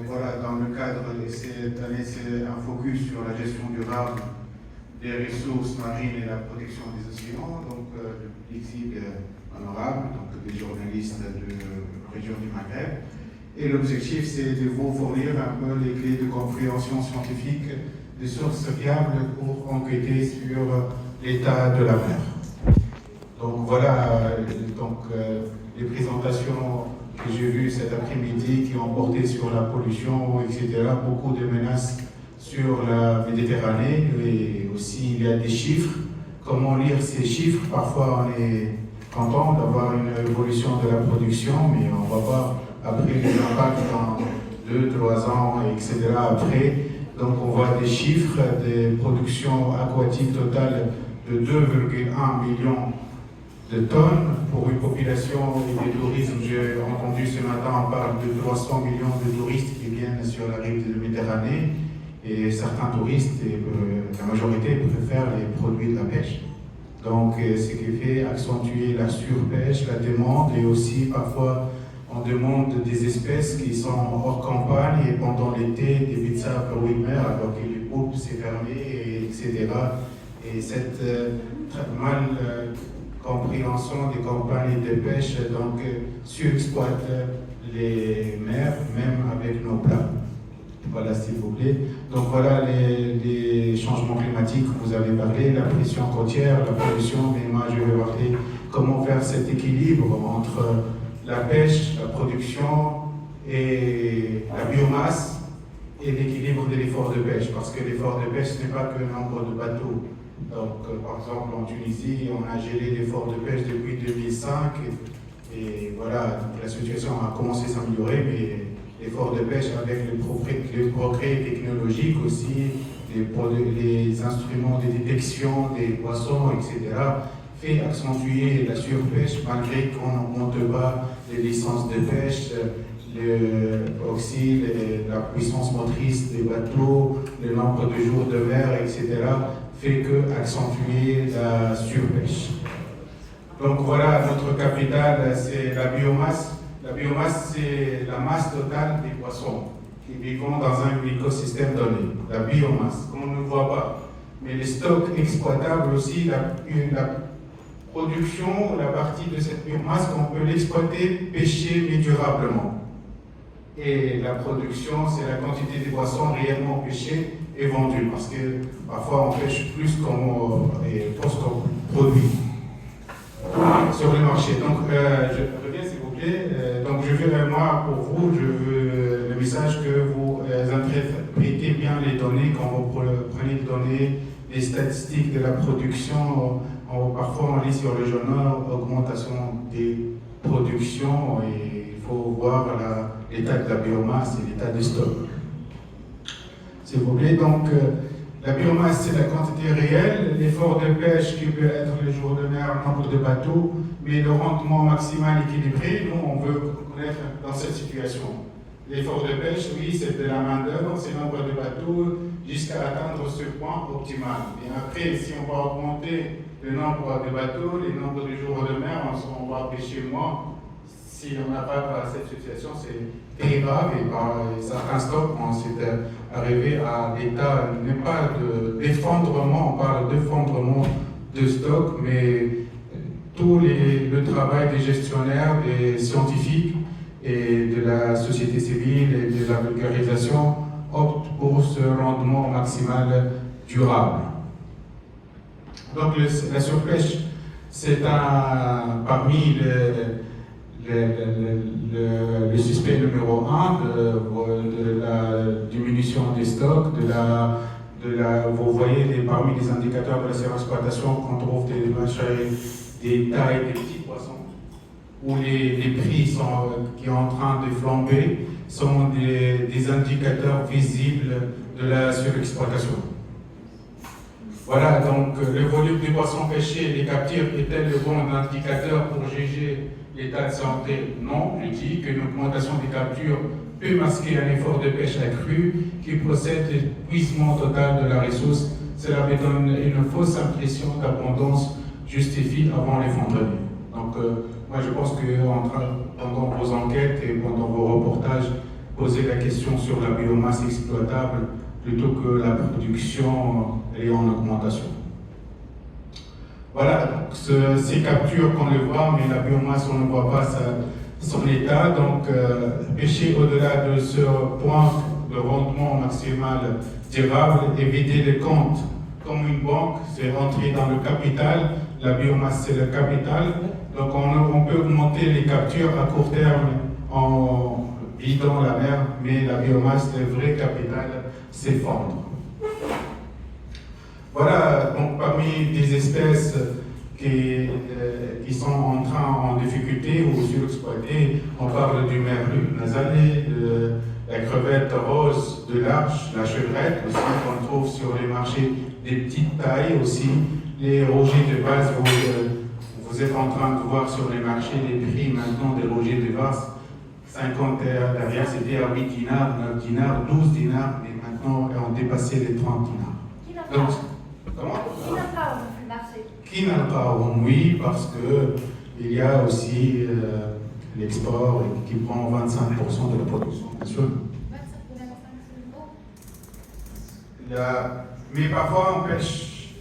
Voilà, dans le cadre de cette année, c'est un focus sur la gestion durable des ressources marines et la protection des océans. Donc, le public cible honorable, donc des journalistes de la région du Maghreb. Et l'objectif, c'est de vous fournir un peu les clés de compréhension scientifique des sources fiables pour enquêter sur l'état de la mer. Donc voilà les présentations que j'ai vues cet après-midi qui ont porté sur la pollution, etc. Beaucoup de menaces sur la Méditerranée et aussi il y a des chiffres. Comment lire ces chiffres? Parfois on est content d'avoir une évolution de la production, mais on va voir après les impacts dans 2-3 ans, etc. après. Donc on voit des chiffres de production aquatique totale de 2,1 millions de tonnes pour une population et des touristes. J'ai entendu ce matin, on parle de 300 millions de touristes qui viennent sur la rive de la Méditerranée et certains touristes, la majorité, préfèrent les produits de la pêche. Donc ce qui fait accentuer la surpêche, la demande et aussi parfois on demande des espèces qui sont hors campagne et pendant l'été, des pizzas per 8 mer alors que les poulpes c'est fermé, etc. Et cette mal compréhension des campagnes de pêche donc surexploite les mers, même avec nos plats. Voilà, s'il vous plaît. Donc voilà les changements climatiques, vous avez parlé, la pression côtière, la pollution, mais moi je vais parler comment faire cet équilibre entre la pêche, la production et la biomasse et l'équilibre de l'effort de pêche, parce que l'effort de pêche ce n'est pas que le nombre de bateaux. Donc, par exemple, en Tunisie, on a gelé l'effort de pêche depuis 2005 et voilà, la situation a commencé à s'améliorer, mais l'effort de pêche avec les progrès technologiques aussi, les instruments de détection des poissons, etc., fait accentuer la surpêche malgré qu'on n'augmente pas les licences de pêche, aussi la puissance motrice des bateaux, le nombre de jours de mer, etc., fait que accentuer la surpêche. Donc voilà, notre capital, c'est la biomasse. La biomasse, c'est la masse totale des poissons qui vivent dans un écosystème donné. La biomasse, qu'on ne voit pas. Mais les stocks exploitables aussi, la production, la partie de cette biomasse qu'on peut l'exploiter, pêcher, mais durablement. Et la production, c'est la quantité de poissons réellement pêchés et vendus, parce que parfois on pêche plus qu'on produit sur le marché. Donc, je reviens s'il vous plaît. Donc, je veux, moi, pour vous, je veux le message que vous interprétez bien les données, quand vous prenez les données, les statistiques de la production. Parfois, on lit sur le journal augmentation des productions et il faut voir l'état de la biomasse et l'état des stocks. S'il vous plaît, donc la biomasse c'est la quantité réelle, l'effort de pêche qui peut être le jour de mer, nombre de bateaux, mais le rendement maximal équilibré, nous on veut connaître dans cette situation. L'effort de pêche, oui, c'est de la main-d'œuvre, c'est le nombre de bateaux jusqu'à atteindre ce point optimal. Et après, si on va augmenter le nombre de bateaux, le nombre de jours de mer, on va pêcher moins. Si on n'a pas cette situation, c'est très grave et par certains stocks, on s'est arrivé à l'état, n'est pas d'effondrement, on parle d'effondrement de stock, mais tout le travail des gestionnaires, des scientifiques et de la société civile et de la vulgarisation optent pour ce rendement maximal durable. Donc la surpêche, c'est parmi le suspect numéro 1 de la diminution des stocks, vous voyez parmi les indicateurs de la surexploitation qu'on trouve des tailles des petits poissons, où les prix qui sont en train de flamber sont des indicateurs visibles de la surexploitation. Voilà, donc le volume des poissons pêchés, les captures, est-elle le bon indicateur pour juger l'état de santé? Non, je dis qu'une augmentation des captures peut masquer un effort de pêche accru qui procède d'épuisement total de la ressource. Cela me donne une fausse impression d'abondance justifie avant l'effondrement. Donc, moi je pense que pendant vos enquêtes et pendant vos reportages, poser la question sur la biomasse exploitable plutôt que la production est en augmentation. Voilà, donc ces captures qu'on le voit, mais la biomasse on ne voit pas son état. Donc pêcher au-delà de ce point de rendement maximal durable et vider les comptes comme une banque, c'est rentrer dans le capital. La biomasse c'est le capital. Donc on peut augmenter les captures à court terme en vidant la mer, mais la biomasse, le vrai capital, s'effondre. Voilà, donc parmi des espèces qui sont en difficulté ou surexploitées, on parle du merlu nasalé, de la crevette rose de l'Arche, la chevrette aussi qu'on trouve sur les marchés des petites tailles aussi, les rogers de base, vous êtes en train de voir sur les marchés les prix maintenant des rogers de base. 50 derrière, c'était à 8 dinars, 9 dinars, 12 dinars, mais maintenant on a dépassé les 30 dinars. Donc, comment? Qui n'a pas au marché? Qui n'a pas? Oui, parce qu'il y a aussi l'export qui prend 25% de la production nationale. 25%. Mais parfois on pêche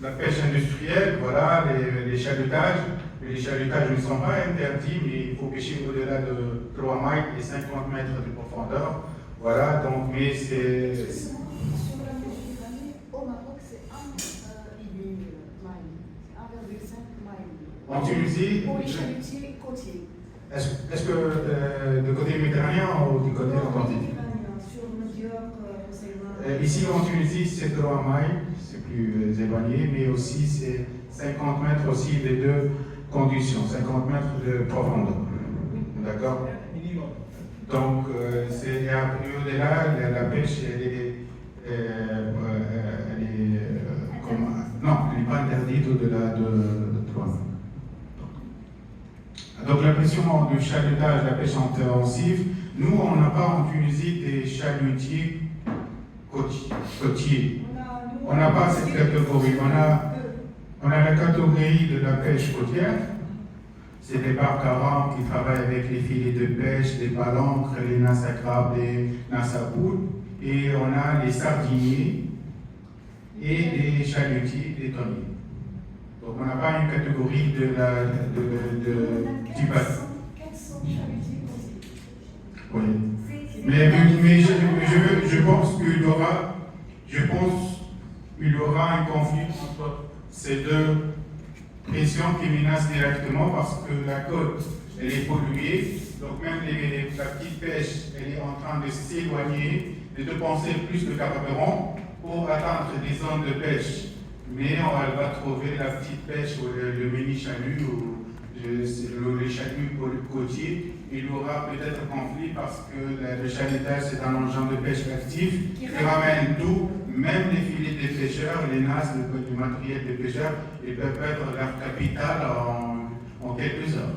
la pêche industrielle, voilà, les chalutages. Les chalutages ne sont pas interdits, mais il faut pêcher au-delà de 3 mailles et 50 mètres de profondeur. Voilà, donc, mais c'est. Sur la Méditerranée, au Maroc, c'est 1,5 mailles. En Tunisie. Pour les chalutiers côtiers. Est-ce que du côté méditerranéen ou du côté atlantique? Sur Mediocre, ici en Tunisie, c'est 3 mailles, c'est plus éloigné, mais aussi c'est 50 mètres aussi les deux conditions, 50 mètres de profondeur. D'accord? Donc, c'est au-delà, la pêche, non, elle n'est pas interdite au-delà de 3 mètres. Donc, la question du chalutage, la pêche intensive, nous, on n'a pas en Tunisie des chalutiers côtiers. On n'a pas cette catégorie. On a la catégorie de la pêche côtière. C'est des barcaras qui travaillent avec les filets de pêche, les palancres, les nasses à crabes, les nasses à poules. Et on a les sardiniers et les chalutiers, les thoniers. Donc on n'a pas une catégorie du bateau. 400 chalutiers côtiers. Oui. Mais je pense qu'il y aura un conflit entre ces deux pressions qui menacent directement parce que la côte, elle est polluée. Donc même la petite pêche, elle est en train de s'éloigner, de dépenser plus de carburant pour atteindre des zones de pêche. Mais elle va trouver la petite pêche ou le mini chalut ou les chaluts côtiers. Il y aura peut-être conflit parce que le chalutage c'est un engin de pêche actif qui ramène tout, même les filets des pêcheurs, les nasses, du matériel des pêcheurs, ils peuvent perdre leur capital en quelques heures.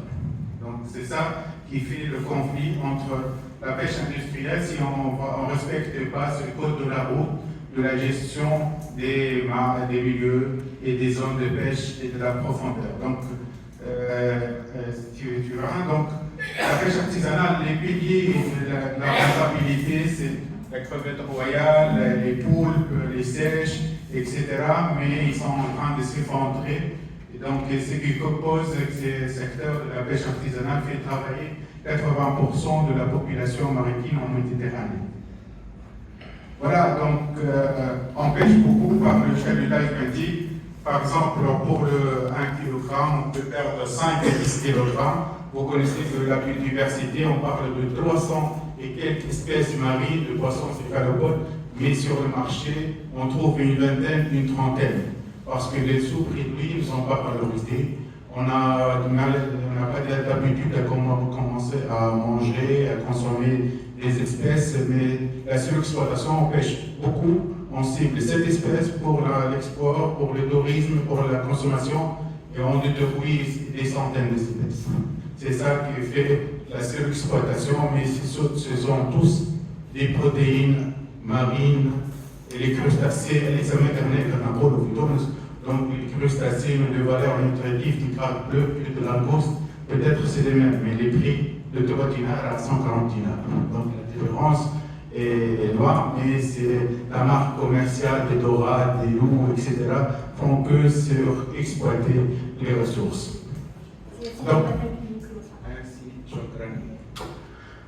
Donc c'est ça qui fait le conflit entre la pêche industrielle si on ne respecte pas ce code de la route, de la gestion des milieux et des zones de pêche et de la profondeur. Donc, tu vois, donc la pêche artisanale, les piliers de la rentabilité, c'est la crevette royale, les poulpes, les sèches, etc. Mais ils sont en train de s'effondrer. Et donc, ce qui compose ces secteurs de la pêche artisanale fait travailler 80% de la population maritime en Méditerranée. Voilà, donc on pêche beaucoup par le chalutage médic. Par exemple, pour le 1 kg, on peut perdre 5 et 10 kg. Vous connaissez que la biodiversité, on parle de 300 et quelques espèces marines de poissons céphalopodes, mais sur le marché, on trouve une vingtaine, une trentaine. Parce que les sous-produits ne sont pas valorisés. On n'a pas d'habitude à commencer à manger, à consommer des espèces, mais la surexploitation, on pêche beaucoup. On cible cette espèce pour l'export, pour le tourisme, pour la consommation, et on détruit des centaines d'espèces. C'est ça qui fait la surexploitation, mais ce sont tous des protéines marines, et les crustacés, les améternels, donc les crustacés de valeur nutritive du crabe bleu, plus de langouste, peut-être c'est les mêmes, mais les prix le taureau dinar à 140 dinars. Donc la différence est loin, mais c'est la marque commerciale des dorades, des loups, etc. font que surexploiter les ressources. Donc,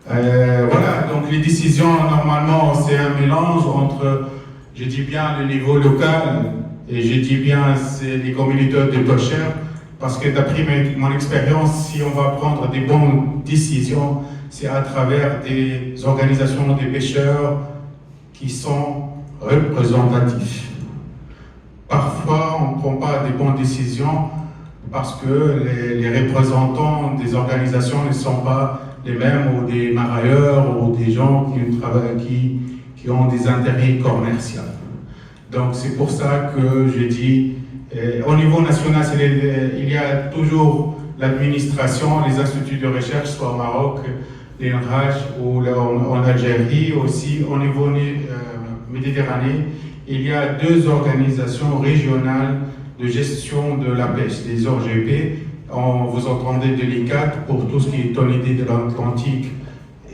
voilà, donc les décisions, normalement, c'est un mélange entre, je dis bien, le niveau local et je dis bien, c'est les communautés de pêcheurs, parce que d'après mon expérience, si on va prendre des bonnes décisions, c'est à travers des organisations des pêcheurs qui sont représentatifs. Parfois, on ne prend pas des bonnes décisions parce que les représentants des organisations ne sont pas les mêmes, ou des marailleurs, ou des gens qui ont des intérêts commerciaux. Donc c'est pour ça que je dis, au niveau national, il y a toujours l'administration, les instituts de recherche, soit au Maroc, l'INRAJ, ou en Algérie, aussi au niveau méditerranéen, il y a 2 organisations régionales de gestion de la pêche, les ORGP. Vous entendez de l'ICAT pour tout ce qui est tonalité de l'Atlantique,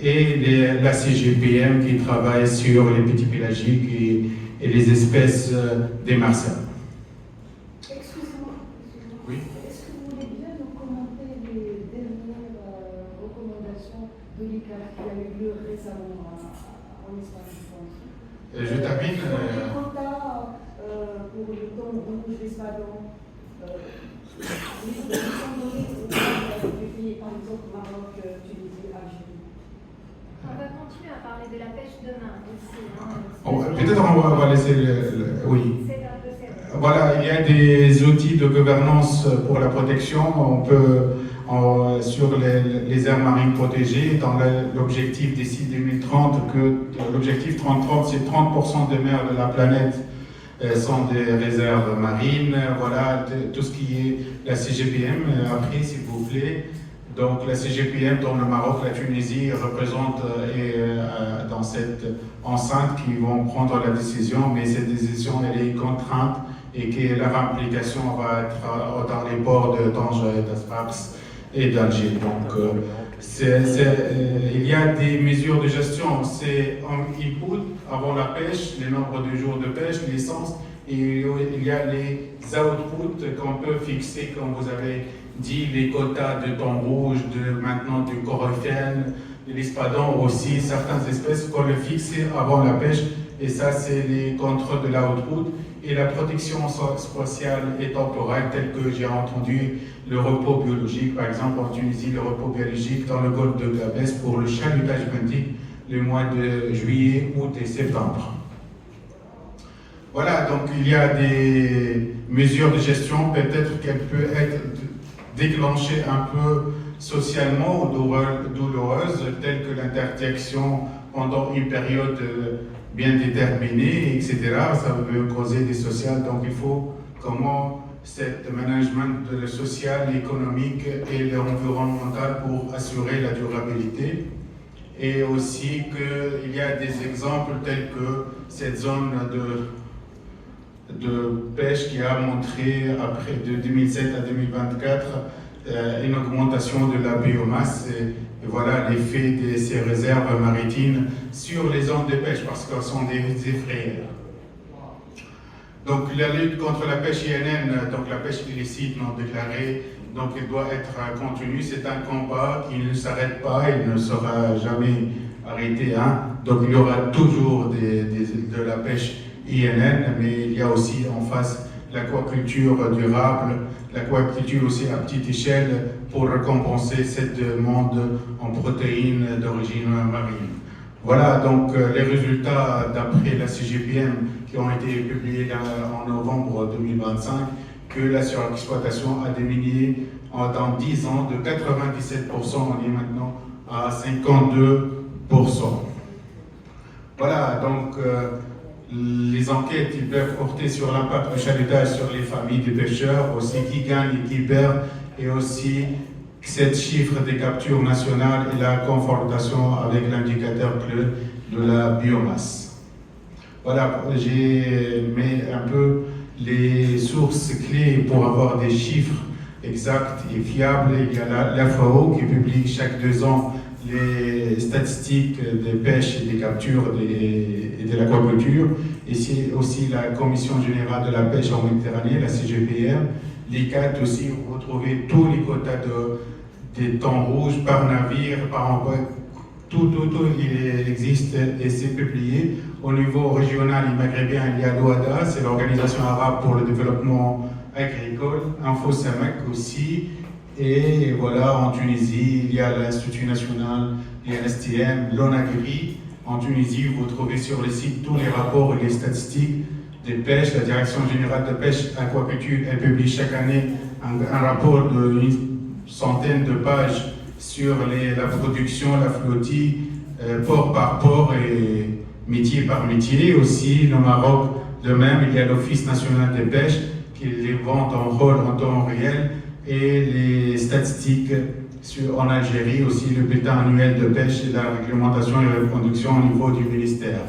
et la CGPM qui travaille sur les petits pélagiques et les espèces démersales. Excusez-moi. Oui. Est-ce que vous voulez bien nous commenter les dernières recommandations de l'ICAT qui a eu lieu récemment en Espagne, je pense? Je termine. Les quotas pour le thon rouge, l'espadon, les sont donnés aux pays, par exemple Maroc, Tunisie, Algérie. On va continuer à parler de la pêche demain aussi. Peut-être on va laisser oui. C'est un peu serré. Voilà, il y a des outils de gouvernance pour la protection. On peut, sur les aires marines protégées, dans l'objectif d'ici 2030, que l'objectif 30-30, c'est 30% des mers de la planète sont des réserves marines. Voilà, tout ce qui est la CGPM. Après, s'il vous plaît. Donc la CGPM dans le Maroc, la Tunisie représente dans cette enceinte qui vont prendre la décision, mais cette décision elle est contrainte et que leur implication va être dans les ports de Tanger, d'Aspaps et d'Alger. Donc il y a des mesures de gestion, c'est un input avant la pêche, le nombre de jours de pêche, l'essence, et il y a les outputs qu'on peut fixer, comme vous avez dit, les quotas de thon rouge, maintenant du coryphène, de l'espadon aussi, certaines espèces qu'on le fixe avant la pêche, et ça c'est les contrôles de l'output, et la protection spatiale et temporelle, telle que j'ai entendu le repos biologique, par exemple en Tunisie, le repos biologique dans le golfe de Gabès pour le chalutage benthique, le mois de juillet, août et septembre. Voilà, donc il y a des mesures de gestion, peut-être qu'elles peuvent être déclenchées un peu socialement ou douloureuses, telles que l'interdiction pendant une période bien déterminée, etc. Ça peut causer des sociales, donc il faut comment cet management de social, économique et environnemental pour assurer la durabilité. Et aussi qu'il y a des exemples tels que cette zone de pêche qui a montré, après de 2007 à 2024, une augmentation de la biomasse. Et voilà l'effet de ces réserves maritimes sur les zones de pêche, parce qu'elles sont des effrayeurs. Donc la lutte contre la pêche INN, donc la pêche illicite non déclarée, donc elle doit être continue. C'est un combat qui ne s'arrête pas, il ne sera jamais arrêté. Donc il y aura toujours de la pêche INN, mais il y a aussi en face l'aquaculture durable, l'aquaculture aussi à petite échelle pour récompenser cette demande en protéines d'origine marine. Voilà donc les résultats d'après la CGPM qui ont été publiés en novembre 2025, que la surexploitation a diminué dans 10 ans de 97%, on est maintenant à 52%. Voilà, donc les enquêtes ils peuvent porter sur l'impact du chalutage sur les familles des pêcheurs, aussi qui gagne et qui perd, et aussi cette chiffre des captures nationales et la confrontation avec l'indicateur clé de la biomasse. Voilà, j'ai mis un peu les sources clés pour avoir des chiffres exacte et fiable. Il y a la FAO qui publie chaque 2 ans les statistiques des pêches et des captures et de l'aquaculture. Et c'est aussi la Commission générale de la pêche en Méditerranée, la CGPM. L'ICAT aussi, vous retrouvez tous les quotas des thons rouges par navire, par envoi. Tout il existe et c'est publié. Au niveau régional et maghrébin, il y a l'OADA, c'est l'Organisation arabe pour le développement agricole, InfoSamek aussi. Et voilà, en Tunisie, il y a l'Institut national, l'INSTM, l'ONAGRI. En Tunisie, vous trouvez sur le site tous les rapports et les statistiques des pêches. La Direction générale de pêche et aquaculture, elle publie chaque année un rapport d'une centaine de pages sur la production, la flottille, port par port et métier par métier. Aussi, le Maroc, de même, il y a l'Office national des pêches qui les vend en rôle en temps réel et les statistiques en Algérie, aussi le bulletin annuel de pêche et la réglementation et la reproduction au niveau du ministère.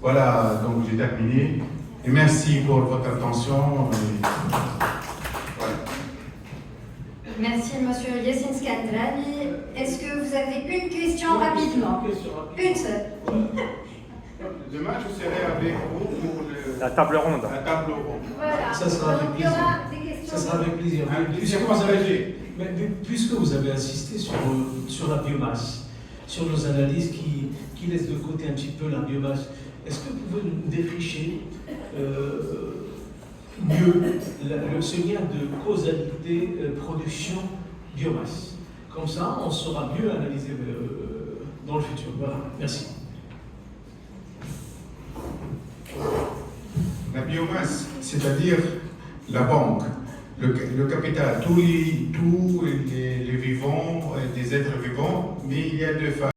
Voilà, donc j'ai terminé. Et merci pour votre attention. Voilà. Merci, monsieur Yassine Skandrani. Est-ce que vous avez une question rapidement? Une seule. Demain, je serai avec vous pour la table ronde. La table ronde. Voilà. Ça sera avec Donc, il y plaisir. aura des questions. Ça sera avec plaisir. Puisque vous avez insisté sur la biomasse, sur nos analyses qui laissent de côté un petit peu la biomasse, est-ce que vous pouvez nous défricher mieux ce lien de causalité production-biomasse? Comme ça, on saura mieux analyser dans le futur. Voilà, merci. La biomasse, c'est-à-dire la banque, le capital, tous les vivants, des êtres vivants, mais il y a 2 phases.